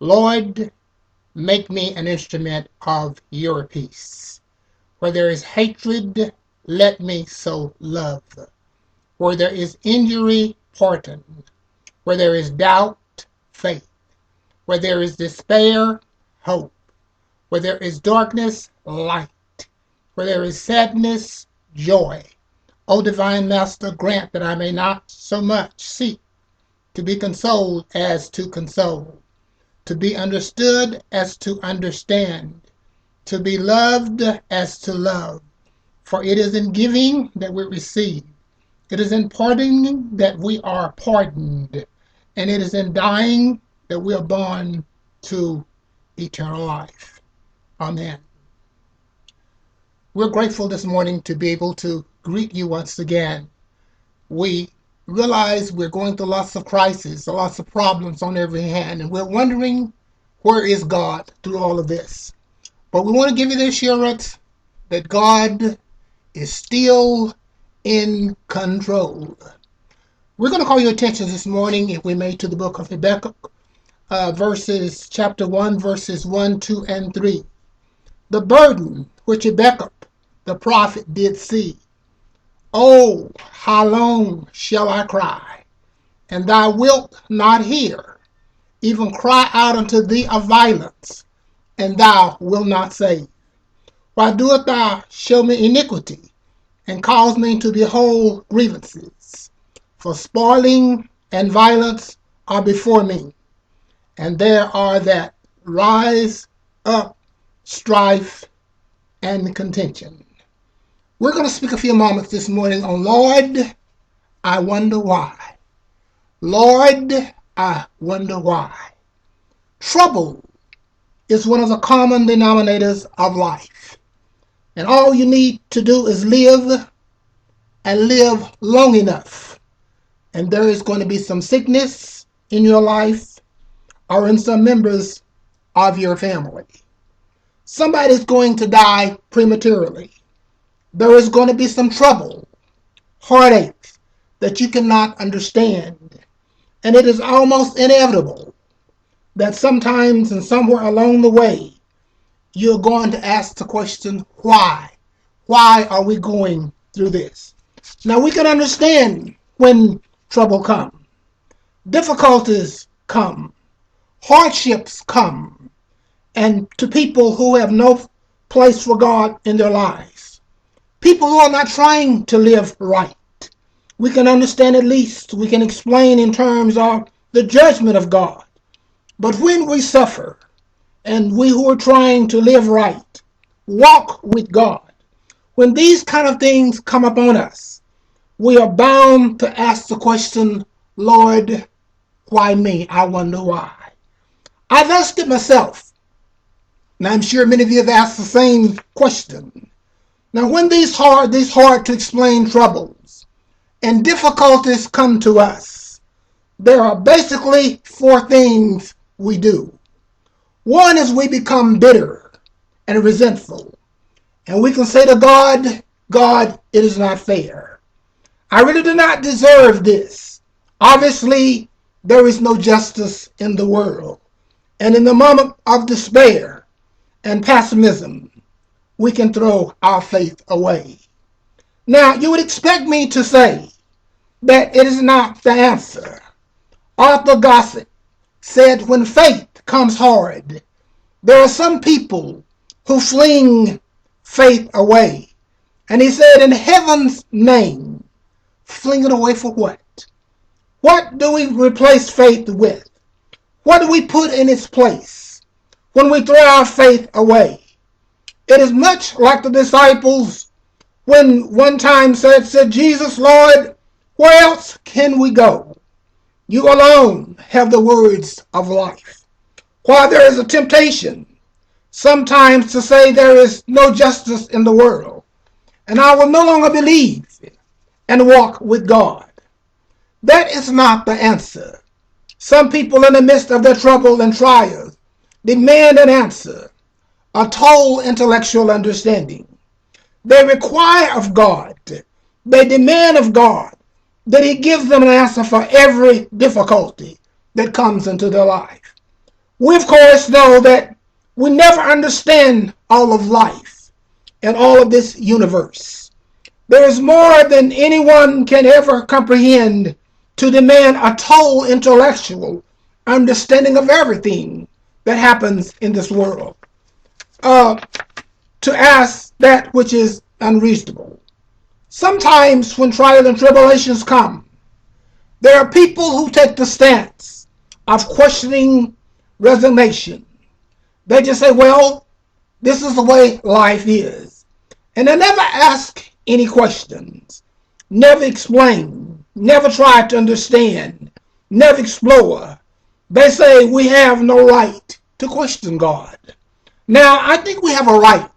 Lord, make me an instrument of your peace. Where there is hatred, let me sow love. Where there is injury, pardon. Where there is doubt, faith. Where there is despair, hope. Where there is darkness, light. Where there is sadness, joy. O divine Master, grant that I may not so much seek to be consoled as to console, to be understood as to understand, to be loved as to love. For it is in giving that we receive. It is in pardoning that we are pardoned. And it is in dying that we are born to eternal life. Amen. We're grateful this morning to be able to greet you once again. We realize we're going through lots of crises, lots of problems on every hand, and we're wondering, where is God through all of this? But we want to give you the assurance that God is still in control. We're going to call your attention this morning, if we may, to the book of Habakkuk, chapter 1, verses 1, 2, and 3. The burden which Habakkuk the prophet did see. Oh, how long shall I cry, and thou wilt not hear, even cry out unto thee of violence, and thou wilt not save? Why doest thou show me iniquity, and cause me to behold grievances? For spoiling and violence are before me, and there are that rise up strife and contention. We're going to speak a few moments this morning on Lord, I wonder why. Lord, I wonder why. Trouble is one of the common denominators of life. And all you need to do is live, and live long enough. And there is going to be some sickness in your life or in some members of your family. Somebody's going to die prematurely. There is going to be some trouble, heartache that you cannot understand. And it is almost inevitable that sometimes and somewhere along the way, you're going to ask the question, why? Why are we going through this? Now, we can understand when trouble comes, difficulties come, hardships come, and to people who have no place for God in their lives. People who are not trying to live right. We can understand, at least we can explain in terms of the judgment of God. But when we suffer, and we who are trying to live right, walk with God, when these kind of things come upon us, we are bound to ask the question, Lord, why me? I wonder why. I've asked it myself, and I'm sure many of you have asked the same question. Now, when these hard to explain troubles and difficulties come to us, there are basically four things we do. One is we become bitter and resentful. And we can say to God, God, it is not fair. I really do not deserve this. Obviously, there is no justice in the world. And in the moment of despair and pessimism, we can throw our faith away. Now, you would expect me to say that it is not the answer. Arthur Gossett said, when faith comes hard, there are some people who fling faith away. And he said, in heaven's name, fling it away for what? What do we replace faith with? What do we put in its place when we throw our faith away? It is much like the disciples when one time said, Jesus, Lord, where else can we go? You alone have the words of life. While there is a temptation sometimes to say there is no justice in the world, and I will no longer believe and walk with God, that is not the answer. Some people in the midst of their trouble and trials demand an answer, a total intellectual understanding. They require of God, they demand of God that he gives them an answer for every difficulty that comes into their life. We, of course, know that we never understand all of life and all of this universe. There is more than anyone can ever comprehend to demand a total intellectual understanding of everything that happens in this world. To ask that which is unreasonable. Sometimes when trials and tribulations come, there are people who take the stance of questioning resignation. They just say, well, this is the way life is. And they never ask any questions, never explain, never try to understand, never explore. They say we have no right to question God. Now, I think we have a right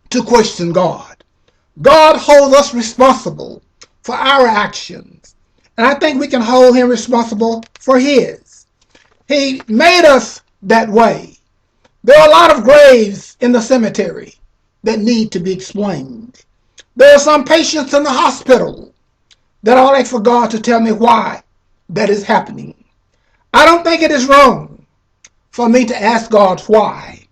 to question God. God holds us responsible for our actions. And I think we can hold him responsible for his. He made us that way. There are a lot of graves in the cemetery that need to be explained. There are some patients in the hospital that I'll ask for God to tell me why that is happening. I don't think it is wrong for me to ask God why.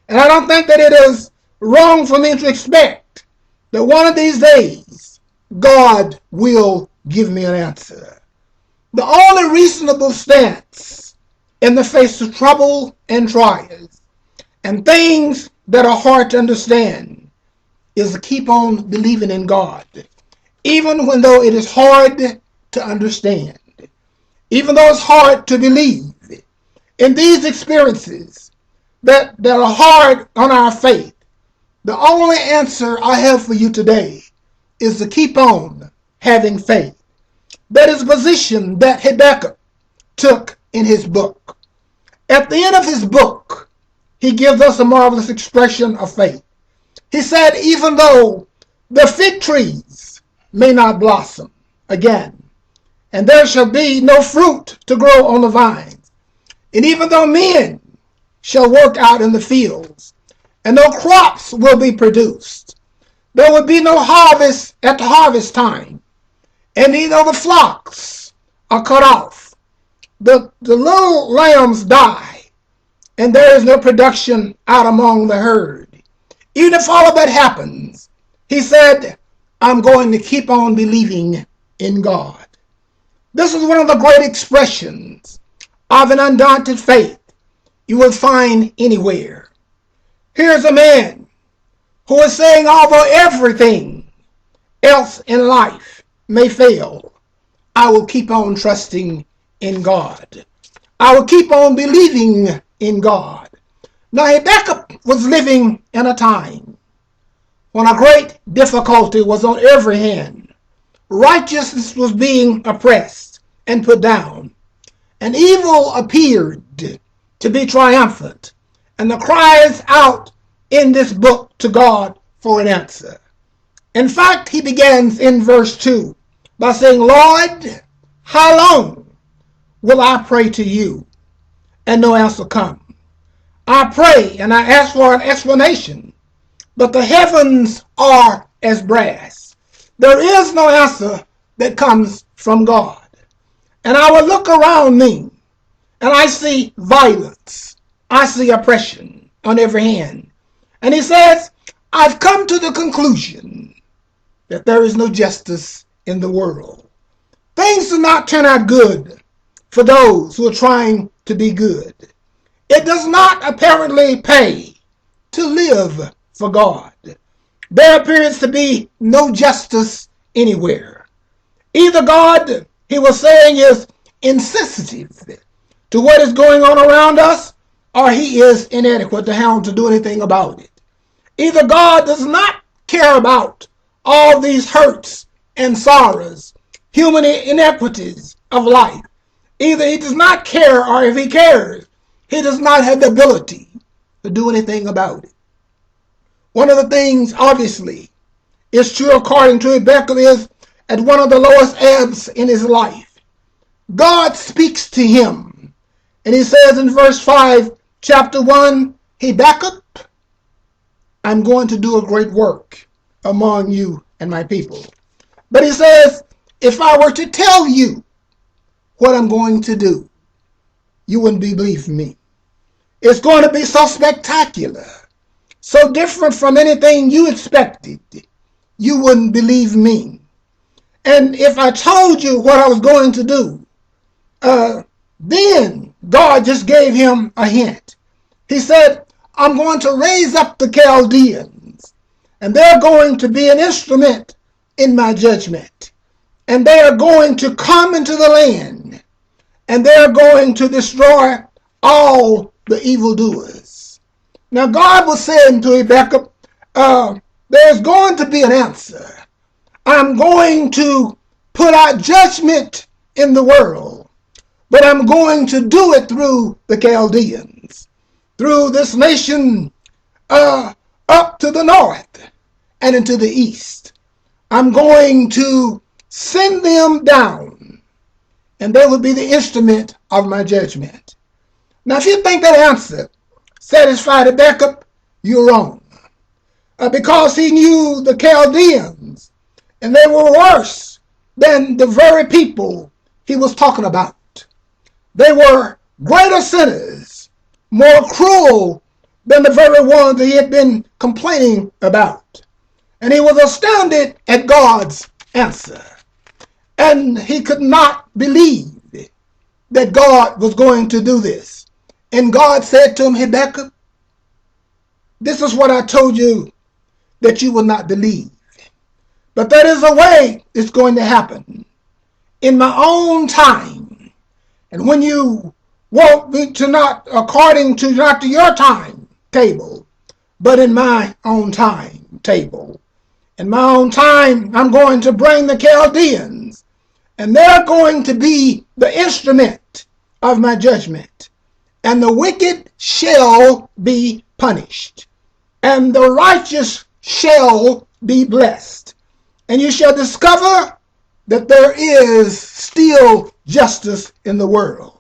And I don't think that it is wrong for me to expect that one of these days God will give me an answer. The only reasonable stance in the face of trouble and trials and things that are hard to understand is to keep on believing in God, even when though it is hard to understand, even though it's hard to believe. In these experiences that are hard on our faith, the only answer I have for you today is to keep on having faith. That is a position that Habakkuk took in his book. At the end of his book, he gives us a marvelous expression of faith. He said, even though the fig trees may not blossom again, and there shall be no fruit to grow on the vines, and even though men shall work out in the fields, and no crops will be produced, there will be no harvest at the harvest time, and either the flocks are cut off, the little lambs die, and there is no production out among the herd. Even if all of that happens, he said, I'm going to keep on believing in God. This is one of the great expressions of an undaunted faith you will find anywhere. Here's a man who is saying, although everything else in life may fail, I will keep on trusting in God. I will keep on believing in God. Now, Habakkuk was living in a time when a great difficulty was on every hand. Righteousness was being oppressed and put down, and evil appeared to be triumphant. And the cries out in this book to God for an answer. In fact, he begins in verse 2 by saying, Lord, how long will I pray to you and no answer come? I pray and I ask for an explanation, but the heavens are as brass. There is no answer that comes from God. And I will look around me and I see violence. I see oppression on every hand. And he says, I've come to the conclusion that there is no justice in the world. Things do not turn out good for those who are trying to be good. It does not apparently pay to live for God. There appears to be no justice anywhere. Either God, he was saying, is insensitive to what is going on around us, or he is inadequate to do anything about it. Either God does not care about all these hurts and sorrows, human inequities of life. Either he does not care, or if he cares, he does not have the ability to do anything about it. One of the things, obviously, is true according to Habakkuk is at one of the lowest ebbs in his life. God speaks to him. And he says in verse 5, chapter 1, Habakkuk, I'm going to do a great work among you and my people. But he says, if I were to tell you what I'm going to do, you wouldn't believe me. It's going to be so spectacular, so different from anything you expected. You wouldn't believe me. And if I told you what I was going to do, then God just gave him a hint. He said, I'm going to raise up the Chaldeans, and they're going to be an instrument in my judgment. And they are going to come into the land, and they're going to destroy all the evildoers. Now God was saying to Habakkuk, there's going to be an answer. I'm going to put out judgment in the world, but I'm going to do it through the Chaldeans, through this nation up to the north and into the east. I'm going to send them down, and they will be the instrument of my judgment. Now, if you think that answer satisfied Habakkuk, you're wrong. Because he knew the Chaldeans, and they were worse than the very people he was talking about. They were greater sinners, more cruel than the very ones that he had been complaining about. And he was astounded at God's answer. And he could not believe that God was going to do this. And God said to him, Habakkuk, this is what I told you that you will not believe. But that is a way it's going to happen in my own time. And when you want me to not according to not to your time table, but in my own time table. In my own time, I'm going to bring the Chaldeans, and they're going to be the instrument of my judgment. And the wicked shall be punished, and the righteous shall be blessed. And you shall discover that there is still justice in the world.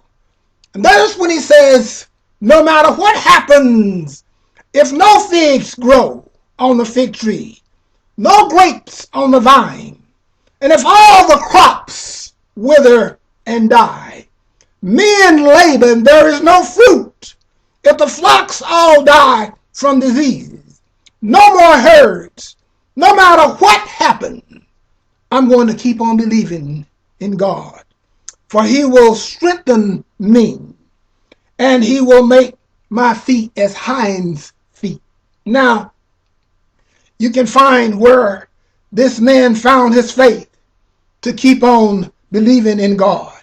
And that is when he says, no matter what happens, if no figs grow on the fig tree, no grapes on the vine, and if all the crops wither and die, men labor and there is no fruit, if the flocks all die from disease, no more herds, no matter what happens, I'm going to keep on believing in God. For he will strengthen me, and he will make my feet as hinds' feet. Now, you can find where this man found his faith to keep on believing in God.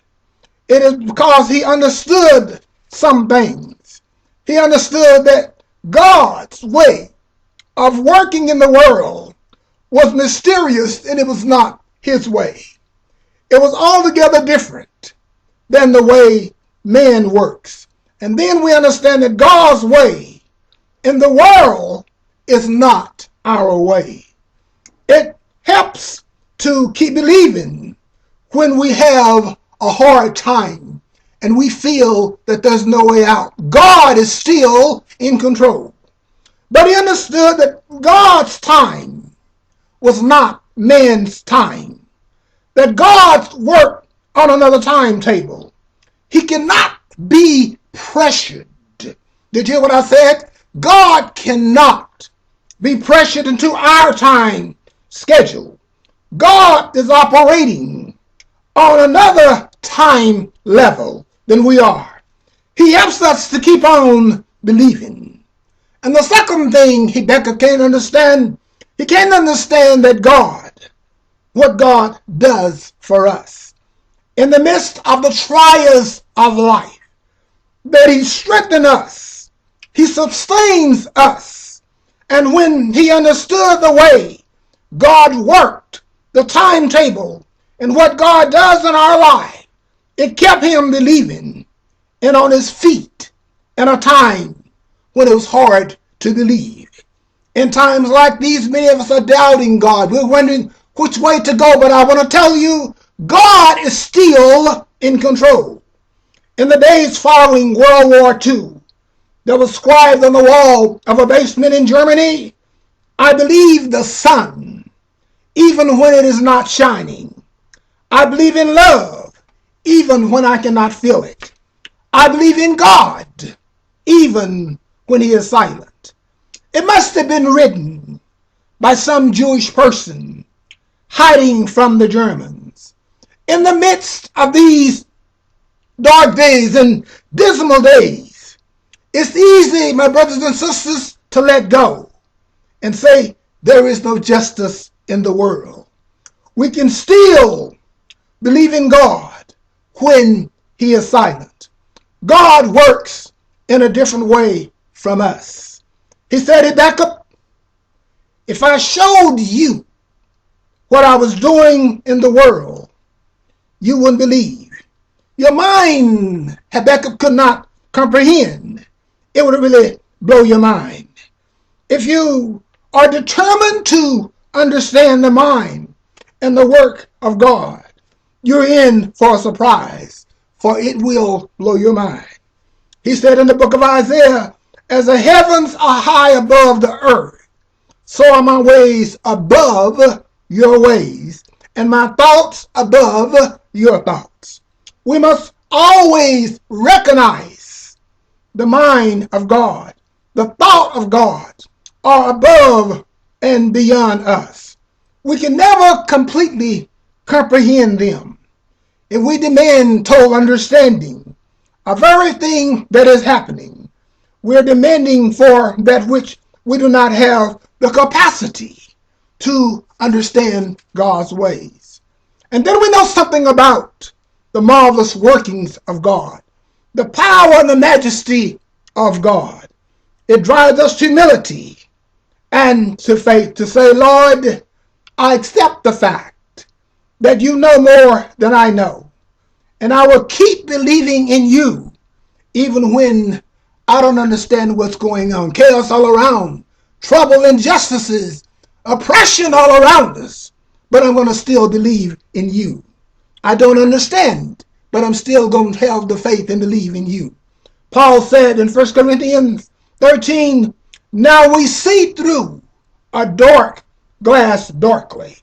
It is because he understood some things. He understood that God's way of working in the world was mysterious, and it was not his way. It was altogether different than the way man works. And then we understand that God's way in the world is not our way. It helps to keep believing when we have a hard time and we feel that there's no way out. God is still in control. But he understood that God's time was not man's time. That God's worked on another timetable. He cannot be pressured. Did you hear what I said? God cannot be pressured into our time schedule. God is operating on another time level than we are. He helps us to keep on believing. And the second thing Habakkuk can't understand, he can't understand that God, what God does for us in the midst of the trials of life, that he strengthens us, he sustains us. And when he understood the way God worked, the timetable, and what God does in our life, it kept him believing and on his feet in a time when it was hard to believe. In times like these, many of us are doubting God. We're wondering which way to go, but I want to tell you, God is still in control. In the days following World War II, there was scribed on the wall of a basement in Germany, I believe the sun, even when it is not shining. I believe in love, even when I cannot feel it. I believe in God, even when he is silent. It must have been written by some Jewish person hiding from the Germans. In the midst of these dark days and dismal days, it's easy, my brothers and sisters, to let go and say there is no justice in the world. We can still believe in God when he is silent. God works in a different way from us. He said, Habakkuk, if I showed you what I was doing in the world, you wouldn't believe. Your mind, Habakkuk, could not comprehend. It would really blow your mind. If you are determined to understand the mind and the work of God, you're in for a surprise, for it will blow your mind. He said in the book of Isaiah, as the heavens are high above the earth, so are my ways above your ways, and my thoughts above your thoughts. We must always recognize the mind of God, the thought of God are above and beyond us. We can never completely comprehend them. If we demand total understanding of everything that is happening, we're demanding for that which we do not have the capacity to understand God's ways. And then we know something about the marvelous workings of God, the power and the majesty of God. It drives us to humility and to faith to say, Lord, I accept the fact that you know more than I know, and I will keep believing in you even when I don't understand what's going on. Chaos all around, trouble, injustices, oppression all around us, but I'm going to still believe in you. I don't understand, but I'm still going to have the faith and believe in you. Paul said in 1 Corinthians 13, now we see through a dark glass darkly.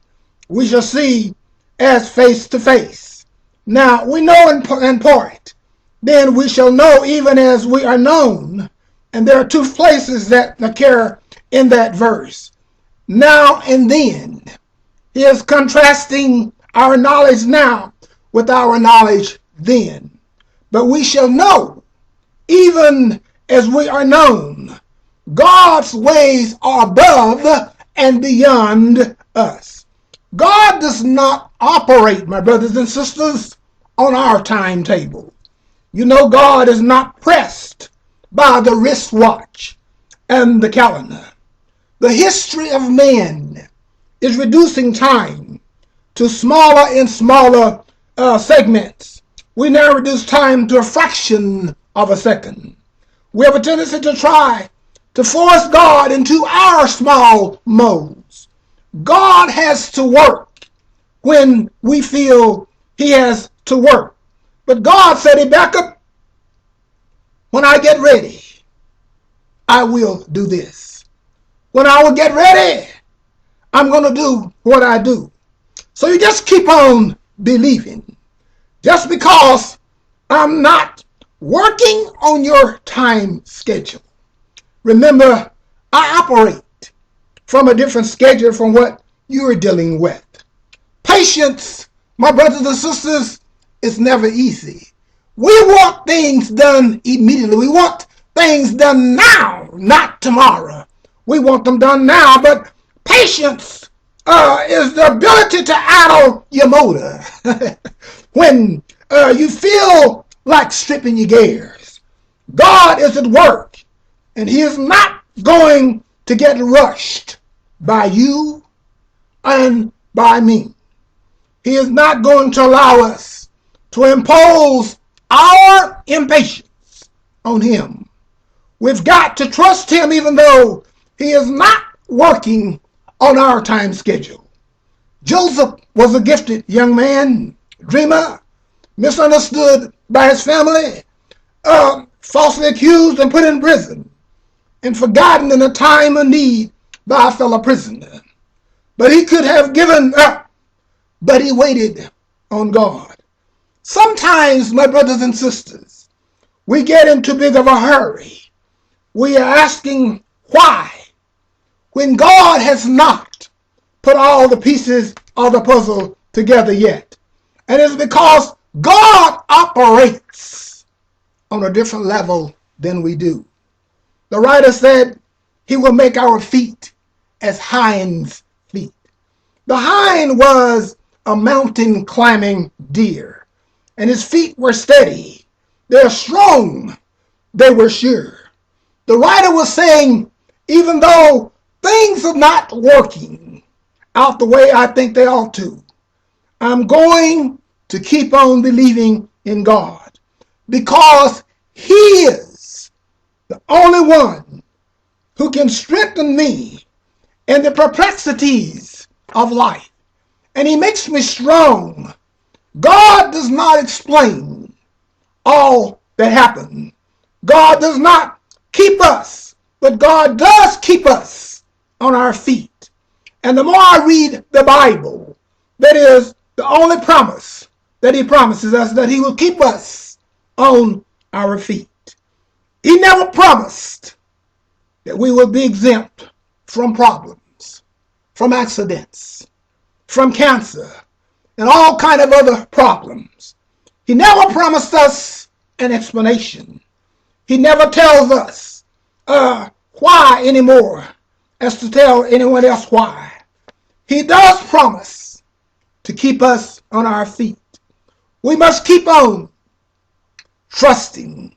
We shall see as face to face. Now we know in part, then we shall know even as we are known. And there are two places that occur in that verse. Now and then. He is contrasting our knowledge now with our knowledge then. But we shall know, even as we are known. God's ways are above and beyond us. God does not operate, my brothers and sisters, on our timetable. You know, God is not pressed by the wristwatch and the calendar. The history of man is reducing time to smaller and smaller segments. We now reduce time to a fraction of a second. We have a tendency to try to force God into our small modes. God has to work when we feel he has to work. But God said, Habakkuk, when I get ready, I will do this. When I will get ready, I'm going to do what I do. So you just keep on believing. Just because I'm not working on your time schedule. Remember, I operate from a different schedule from what you're dealing with. Patience, my brothers and sisters, is never easy. We want things done immediately. We want things done now, not tomorrow. We want them done now, but patience is the ability to idle your motor when you feel like stripping your gears. God is at work, and he is not going to get rushed by you and by me. He is not going to allow us to impose our impatience on him. We've got to trust him even though he is not working on our time schedule. Joseph was a gifted young man, dreamer, misunderstood by his family, falsely accused and put in prison, and forgotten in a time of need by a fellow prisoner. But he could have given up, but he waited on God. Sometimes, my brothers and sisters, we get in too big of a hurry We are asking why, when God has not put all the pieces of the puzzle together yet. And it's because God operates on a different level than we do. The writer said he will make our feet as hinds' feet. The hind was a mountain climbing deer, and his feet were steady. They're strong. They were sure. The writer was saying, even though things are not working out the way I think they ought to, I'm going to keep on believing in God because He is the only one who can strengthen me in the perplexities of life. And He makes me strong. God does not explain all that happened. God does not keep us, but God does keep us on our feet. And the more I read the Bible, that is the only promise that He promises us, that He will keep us on our feet. He never promised that we will be exempt from problems, from accidents, from cancer, and all kind of other problems. He never promised us an explanation. He never tells us why anymore as to tell anyone else why. He does promise to keep us on our feet. We must keep on trusting.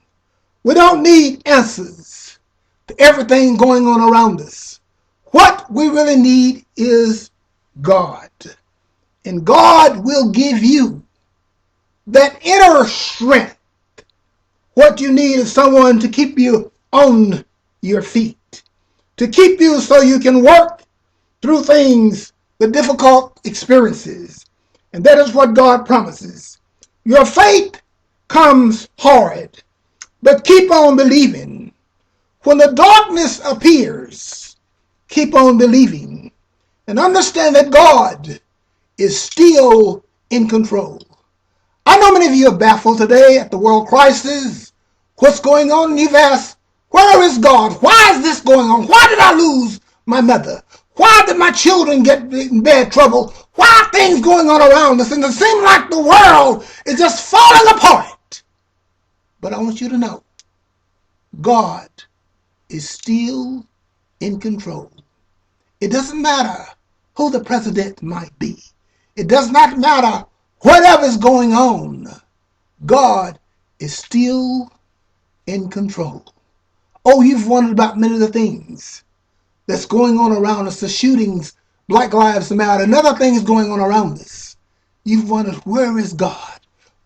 We don't need answers to everything going on around us. What we really need is God. And God will give you that inner strength. What you need is someone to keep you on your feet, to keep you so you can work through things, the difficult experiences. And that is what God promises. Your faith comes hard, but keep on believing. When the darkness appears, keep on believing and understand that God is still in control. I know many of you are baffled today at the world crisis. What's going on? And you've asked, where is God? Why is this going on? Why did I lose my mother? Why did my children get in bad trouble? Why are things going on around us? And it seems like the world is just falling apart. But I want you to know, God is still in control. It doesn't matter who the president might be. It does not matter whatever is going on. God is still in control. Oh, you've wondered about many of the things that's going on around us, the shootings, Black Lives Matter, and other things going on around us. You've wondered, where is God?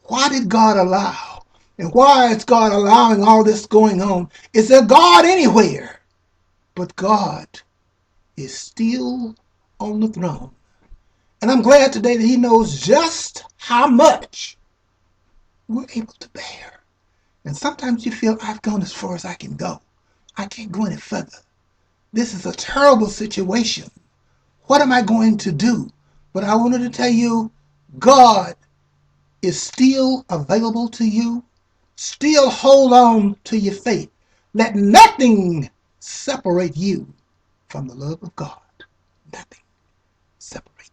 Why did God allow? And why is God allowing all this going on? Is there God anywhere? But God is still on the throne. And I'm glad today that He knows just how much we're able to bear. And sometimes you feel, I've gone as far as I can go. I can't go any further. This is a terrible situation. What am I going to do? But I wanted to tell you, God is still available to you. Still hold on to your faith. Let nothing separate you from the love of God. Nothing separate